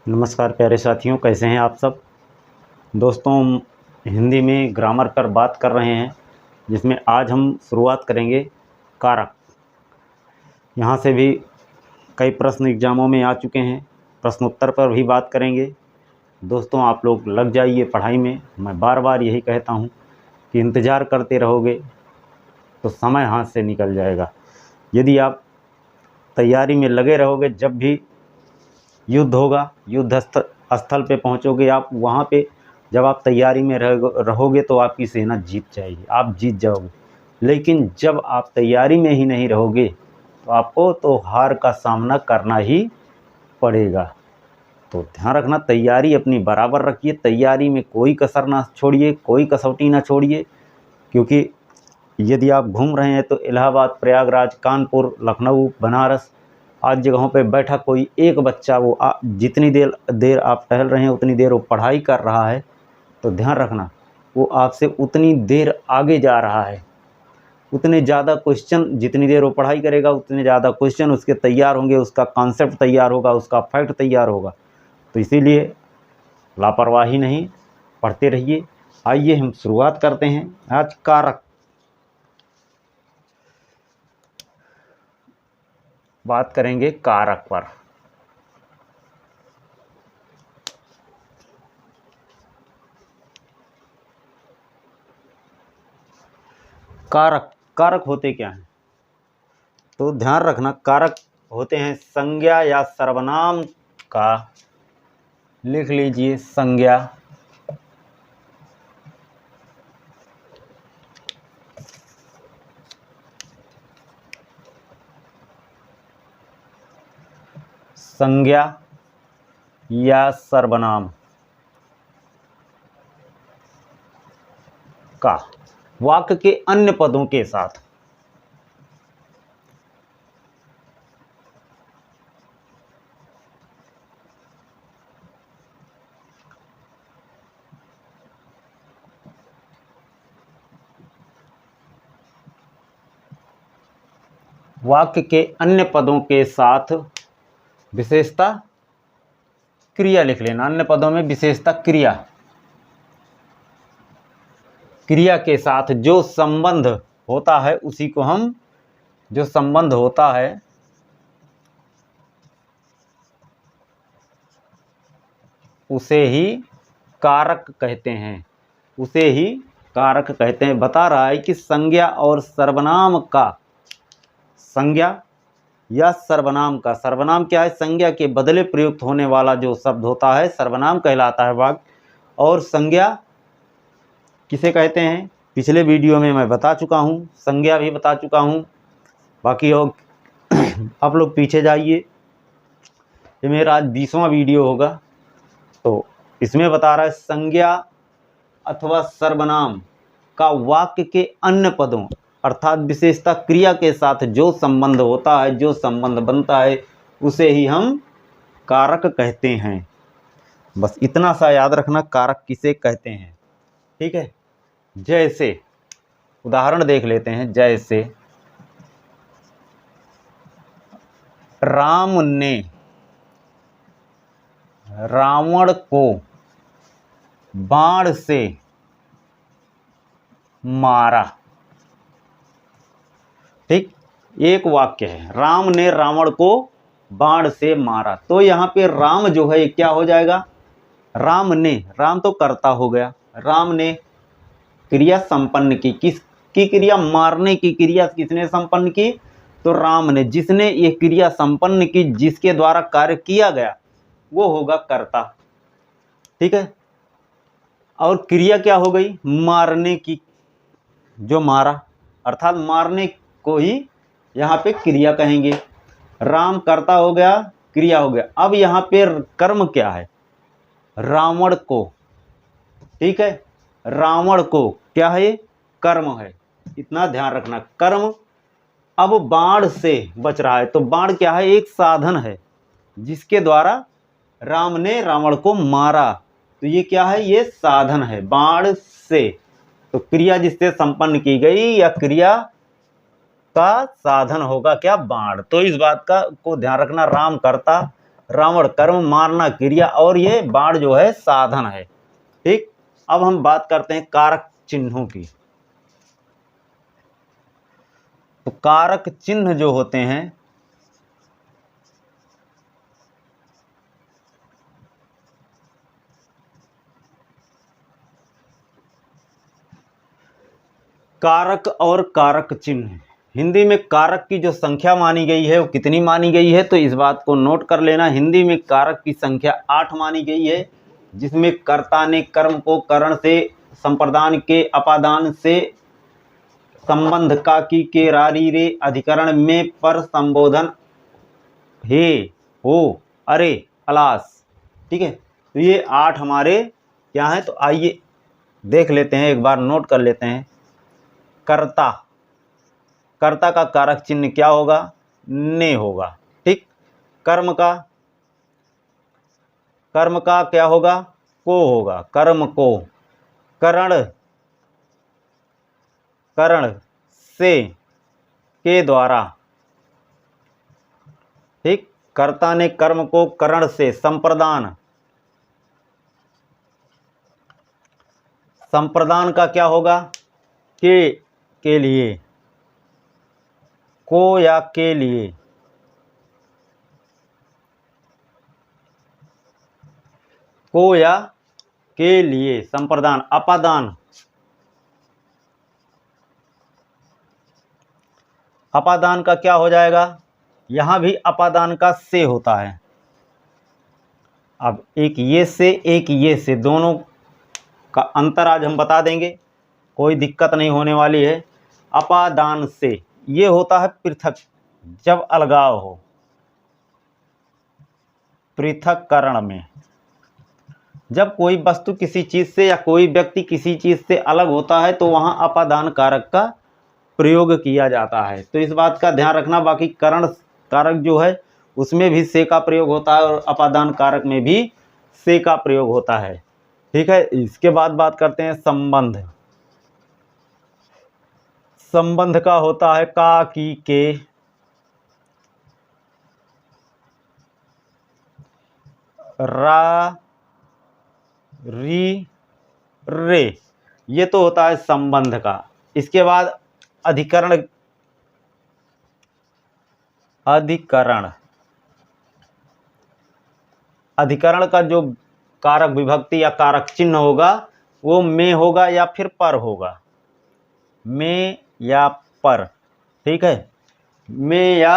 नमस्कार प्यारे साथियों, कैसे हैं आप सब। दोस्तों, हिंदी में ग्रामर पर बात कर रहे हैं, जिसमें आज हम शुरुआत करेंगे कारक। यहाँ से भी कई प्रश्न एग्जामों में आ चुके हैं, प्रश्नोत्तर पर भी बात करेंगे। दोस्तों, आप लोग लग जाइए पढ़ाई में। मैं बार बार यही कहता हूँ कि इंतज़ार करते रहोगे तो समय हाथ से निकल जाएगा। यदि आप तैयारी में लगे रहोगे, जब भी युद्ध होगा, युद्ध स्थल पे पहुंचोगे आप, वहाँ पे जब आप तैयारी में रहोगे तो आपकी सेना जीत जाएगी, आप जीत जाओगे। लेकिन जब आप तैयारी में ही नहीं रहोगे तो आपको तो हार का सामना करना ही पड़ेगा। तो ध्यान रखना, तैयारी अपनी बराबर रखिए, तैयारी में कोई कसर ना छोड़िए, कोई कसौटी ना छोड़िए। क्योंकि यदि आप घूम रहे हैं तो इलाहाबाद, प्रयागराज, कानपुर, लखनऊ, बनारस आदि जगहों पे बैठा कोई एक बच्चा, वो जितनी देर आप टहल रहे हैं उतनी देर वो पढ़ाई कर रहा है, तो ध्यान रखना वो आपसे उतनी देर आगे जा रहा है। उतने ज़्यादा क्वेश्चन, जितनी देर वो पढ़ाई करेगा उतने ज़्यादा क्वेश्चन उसके तैयार होंगे, उसका कॉन्सेप्ट तैयार होगा, उसका फैक्ट तैयार होगा। तो इसीलिए लापरवाही नहीं, पढ़ते रहिए। आइए हम शुरुआत करते हैं। आज कारक बात करेंगे, कारक पर। कारक कारक होते क्या हैं? तो ध्यान रखना, कारक होते हैं संज्ञा या सर्वनाम का, लिख लीजिए, संज्ञा संज्ञा या सर्वनाम का वाक्य के अन्य पदों के साथ। वाक्य के अन्य पदों के साथ विशेषता क्रिया लिख लेना। अन्य पदों में विशेषता क्रिया, क्रिया के साथ जो संबंध होता है उसी को हम, जो संबंध होता है उसे ही कारक कहते हैं, उसे ही कारक कहते हैं। बता रहा है कि संज्ञा और सर्वनाम का, संज्ञा या सर्वनाम का, सर्वनाम क्या है? संज्ञा के बदले प्रयुक्त होने वाला जो शब्द होता है सर्वनाम कहलाता है वाक्य। और संज्ञा किसे कहते हैं पिछले वीडियो में मैं बता चुका हूँ, संज्ञा भी बता चुका हूँ। बाकी और आप लोग पीछे जाइए, ये मेरा आज 20वां वीडियो होगा, तो इसमें बता रहा है संज्ञा अथवा सर्वनाम का वाक्य के अन्य पदों अर्थात विशेषता क्रिया के साथ जो संबंध होता है, जो संबंध बनता है, उसे ही हम कारक कहते हैं। बस इतना सा याद रखना, कारक किसे कहते हैं। ठीक है, जैसे उदाहरण देख लेते हैं। जैसे राम ने रावण को बाण से मारा। ठीक, एक वाक्य है, राम ने रावण को बाण से मारा। तो यहाँ पे राम जो है क्या हो जाएगा? राम ने, राम तो कर्ता हो गया, राम ने क्रिया संपन्न की। किसकी क्रिया? मारने की क्रिया किसने संपन्न की? तो राम ने। जिसने ये क्रिया संपन्न की, जिसके द्वारा कार्य किया गया, वो होगा कर्ता। ठीक है, और क्रिया क्या हो गई? मारने की, जो मारा, अर्थात मारने को ही यहाँ पे क्रिया कहेंगे। राम कर्ता हो गया, क्रिया हो गया। अब यहाँ पे कर्म क्या है? रावण को। ठीक है, रावण को क्या है? कर्म है। इतना ध्यान रखना, कर्म। अब बाण से बच रहा है, तो बाण क्या है? एक साधन है जिसके द्वारा राम ने रावण को मारा। तो ये क्या है? ये साधन है, बाण से। तो क्रिया जिससे संपन्न की गई या क्रिया का साधन होगा क्या? बाण। तो इस बात का को ध्यान रखना, राम कर्ता, रावण कर्म, मारना क्रिया, और ये बाण जो है साधन है। ठीक, अब हम बात करते हैं कारक चिन्हों की। तो कारक चिन्ह जो होते हैं, कारक और कारक चिन्ह, हिंदी में कारक की जो संख्या मानी गई है वो कितनी मानी गई है, तो इस बात को नोट कर लेना। हिंदी में कारक की संख्या 8 मानी गई है, जिसमें कर्ता ने कर्म को करण से, संप्रदान के अपादान से, संबंध का की के रारी रे, अधिकरण में पर, संबोधन हे, हो, अरे, अलास। ठीक है, तो ये 8 हमारे क्या हैं, तो आइए देख लेते हैं, एक बार नोट कर लेते हैं। कर्ता, कर्ता का कारक चिन्ह क्या होगा, ने होगा। ठीक, कर्म का, कर्म का क्या होगा, को होगा, कर्म को, करण, करण से, के द्वारा। ठीक, कर्ता ने कर्म को करण से, संप्रदान, संप्रदान का क्या होगा, के लिए, को या के लिए, को या के लिए, संप्रदान। अपादान, अपादान का क्या हो जाएगा, यहां भी अपादान का से होता है। अब एक ये से, एक ये से, दोनों का अंतर आज हम बता देंगे, कोई दिक्कत नहीं होने वाली है। अपादान से ये होता है पृथक, जब अलगाव हो, पृथक्करण में, जब कोई वस्तु किसी चीज से या कोई व्यक्ति किसी चीज से अलग होता है तो वहां अपादान कारक का प्रयोग किया जाता है। तो इस बात का ध्यान रखना। बाकी करण कारक जो है उसमें भी से का प्रयोग होता है और अपादान कारक में भी से का प्रयोग होता है। ठीक है, इसके बाद बात करते हैं संबंध। संबंध का होता है का, की, के, रा, री, रे, ये तो होता है संबंध का। इसके बाद अधिकरण, अधिकरण, अधिकरण का जो कारक विभक्ति या कारक चिन्ह होगा वो में होगा या फिर पर होगा, में या पर। ठीक है, में या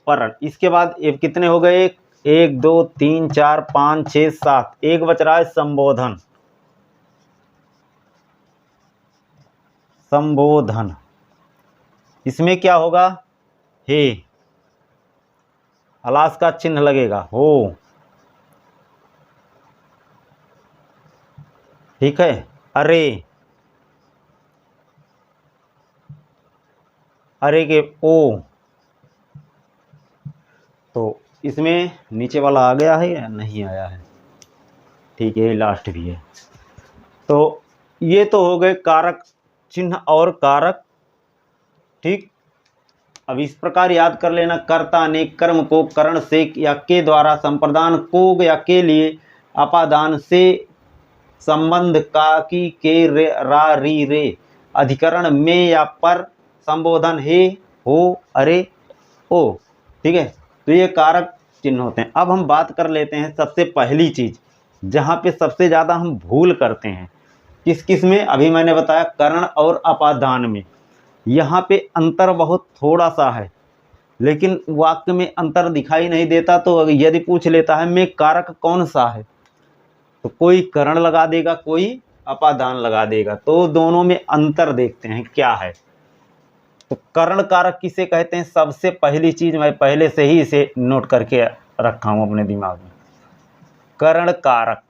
पर। इसके बाद ये कितने हो गए, 1 2 3 4 5 6 7, एक बच रहा है संबोधन। संबोधन, इसमें क्या होगा, हे, अलास का चिन्ह लगेगा, हो। ठीक है, अरे, अरे के ओ। तो इसमें नीचे वाला आ गया है या नहीं आया है, ठीक है, लास्ट भी है। तो ये तो हो गए कारक चिन्ह और कारक। ठीक, अब इस प्रकार याद कर लेना, कर्ता ने कर्म को करण से या के द्वारा, संप्रदान को या के लिए, अपादान से, संबंध का की के रे, रा, री, रे, अधिकरण में या पर, संबोधन हे, हो, अरे, ओ। ठीक है, तो ये कारक चिन्ह होते हैं। अब हम बात कर लेते हैं सबसे पहली चीज जहाँ पे सबसे ज़्यादा हम भूल करते हैं, किस किस में, अभी मैंने बताया करण और अपादान में। यहाँ पे अंतर बहुत थोड़ा सा है, लेकिन वाक्य में अंतर दिखाई नहीं देता। तो यदि पूछ लेता है में कारक कौन सा है, तो कोई करण लगा देगा, कोई अपादान लगा देगा। तो दोनों में अंतर देखते हैं क्या है। तो करण कारक किसे कहते हैं, सबसे पहली चीज मैं पहले से ही इसे नोट करके रखा हूं अपने दिमाग में। करण कारक,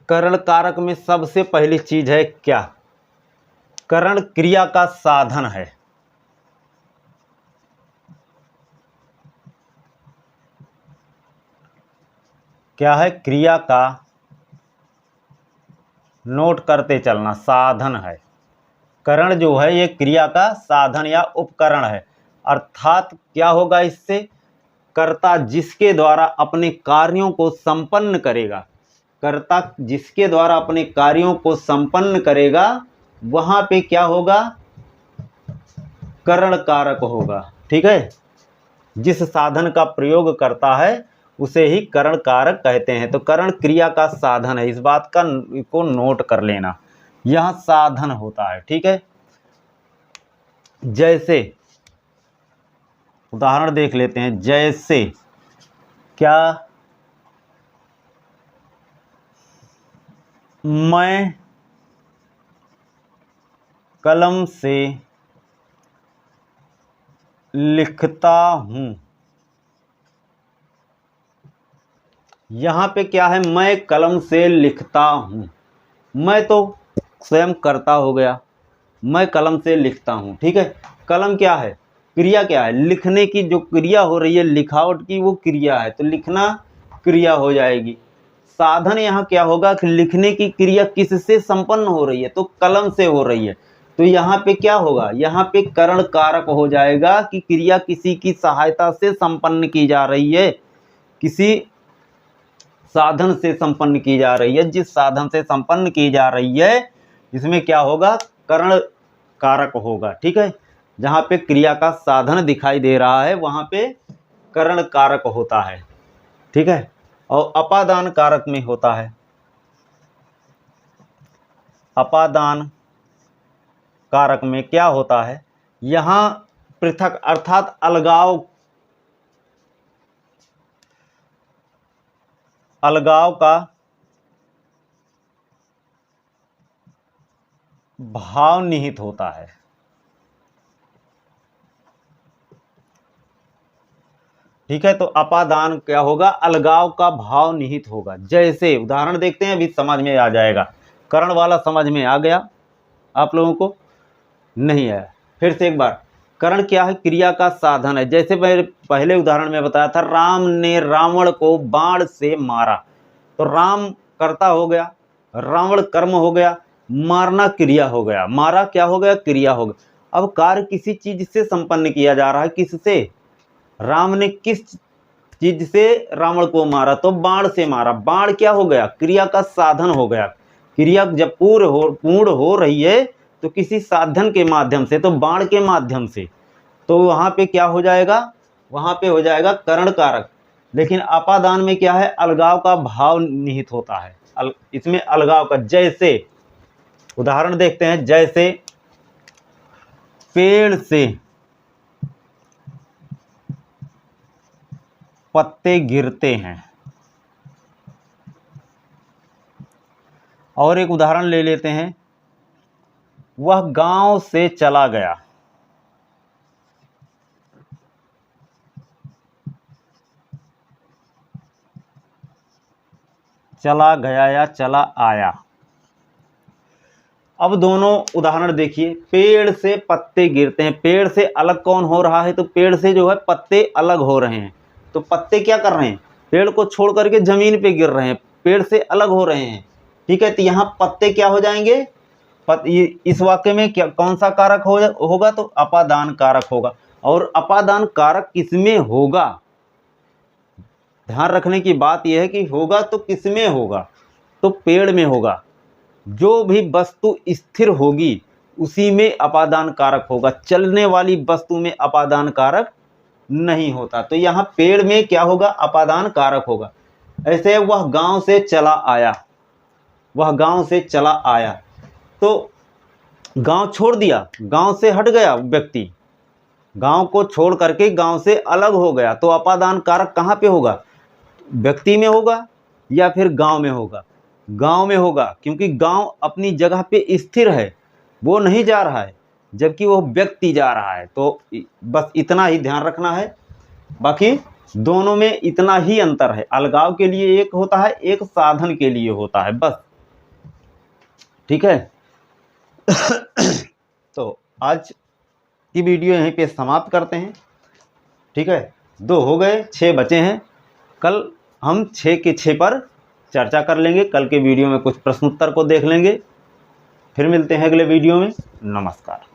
करण कारक में सबसे पहली चीज है क्या, करण क्रिया का साधन है। क्या है, क्रिया का, नोट करते चलना, साधन है। करण जो है ये क्रिया का साधन या उपकरण है। अर्थात क्या होगा इससे, कर्ता जिसके द्वारा अपने कार्यों को संपन्न करेगा, कर्ता जिसके द्वारा अपने कार्यों को संपन्न करेगा वहां पे क्या होगा, करण कारक होगा। ठीक है, जिस साधन का प्रयोग करता है उसे ही करण कारक कहते हैं। तो करण क्रिया का साधन है, इस बात का को नोट कर लेना, यह साधन होता है। ठीक है, जैसे उदाहरण देख लेते हैं, जैसे क्या, मैं कलम से लिखता हूं। यहां पे क्या है, मैं कलम से लिखता हूं, मैं तो स्वयं करता हो गया, मैं कलम से लिखता हूं। ठीक है, कलम क्या है, क्रिया क्या है, लिखने की जो क्रिया हो रही है, लिखावट की वो क्रिया है, तो लिखना क्रिया हो जाएगी। साधन यहाँ क्या होगा कि लिखने की क्रिया किससे संपन्न हो रही है, तो कलम से हो रही है, तो यहाँ पे क्या होगा, यहाँ पे करण कारक हो जाएगा कि क्रिया किसी की सहायता से संपन्न की जा रही है, किसी साधन से संपन्न की जा रही है। जिस साधन से संपन्न की जा रही है इसमें क्या होगा, करण कारक होगा। ठीक है, जहाँ पे क्रिया का साधन दिखाई दे रहा है वहाँ पे करण कारक होता है। ठीक है, और अपादान कारक में होता है, अपादान कारक में क्या होता है, यहाँ पृथक अर्थात अलगाव का भाव निहित होता है। ठीक है, तो अपादान क्या होगा, अलगाव का भाव निहित होगा। जैसे उदाहरण देखते हैं, अभी समझ में आ जाएगा, करण वाला समझ में आ गया, आप लोगों को नहीं आया, फिर से एक बार, करण क्या है, क्रिया का साधन है। जैसे पहले उदाहरण में बताया था, राम ने रावण को बाण से मारा, तो राम कर्ता हो गया, रावण कर्म हो गया, मारना क्रिया हो गया, मारा क्या हो गया, क्रिया हो गया। अब कार्य किसी चीज से संपन्न किया जा रहा है, किससे, राम ने किस चीज से रावण को मारा, तो बाण से मारा, बाण क्या हो गया, क्रिया का साधन हो गया। क्रिया जब पूर्ण हो रही है तो किसी साधन के माध्यम से, तो बाण के माध्यम से, तो वहां पे क्या हो जाएगा, वहां पे हो जाएगा करण कारक। लेकिन अपादान में क्या है, अलगाव का भाव निहित होता है, इसमें अलगाव का। जैसे उदाहरण देखते हैं, जैसे पेड़ से पत्ते गिरते हैं, और एक उदाहरण ले लेते हैं, वह गांव से चला गया, चला गया या चला आया। अब दोनों उदाहरण देखिए, पेड़ से पत्ते गिरते हैं, पेड़ से अलग कौन हो रहा है, तो पेड़ से जो है पत्ते अलग हो रहे हैं, तो पत्ते क्या कर रहे हैं, पेड़ को छोड़ करके जमीन पे गिर रहे हैं, पेड़ से अलग हो रहे हैं। ठीक है, तो यहाँ पत्ते क्या हो जाएंगे, इस वाक्य में क्या कौन सा कारक होगा, तो अपादान कारक होगा। और अपादान कारक किसमें होगा, ध्यान रखने की बात यह है कि होगा तो किसमें होगा, तो पेड़ में होगा। जो भी वस्तु स्थिर होगी उसी में अपादान कारक होगा, चलने वाली वस्तु में अपादान कारक नहीं होता। तो यहाँ पेड़ में क्या होगा, अपादान कारक होगा। ऐसे वह गांव से चला आया, वह गांव से चला आया, तो गांव छोड़ दिया, गांव से हट गया व्यक्ति, गांव को छोड़ करके गांव से अलग हो गया, तो अपादान कारक कहाँ पे होगा, व्यक्ति में होगा या फिर गांव में होगा, गांव में होगा, क्योंकि गांव अपनी जगह पे स्थिर है, वो नहीं जा रहा है, जबकि वो व्यक्ति जा रहा है। तो बस इतना ही ध्यान रखना है, बाकी दोनों में इतना ही अंतर है, अलगाव के लिए एक होता है, एक साधन के लिए होता है, बस। ठीक है, तो आज की वीडियो यहीं पे समाप्त करते हैं। ठीक है, 2 हो गए, 6 बचे हैं, कल हम 6 के 6 पर चर्चा कर लेंगे, कल के वीडियो में कुछ प्रश्नोत्तर को देख लेंगे। फिर मिलते हैं अगले वीडियो में, नमस्कार।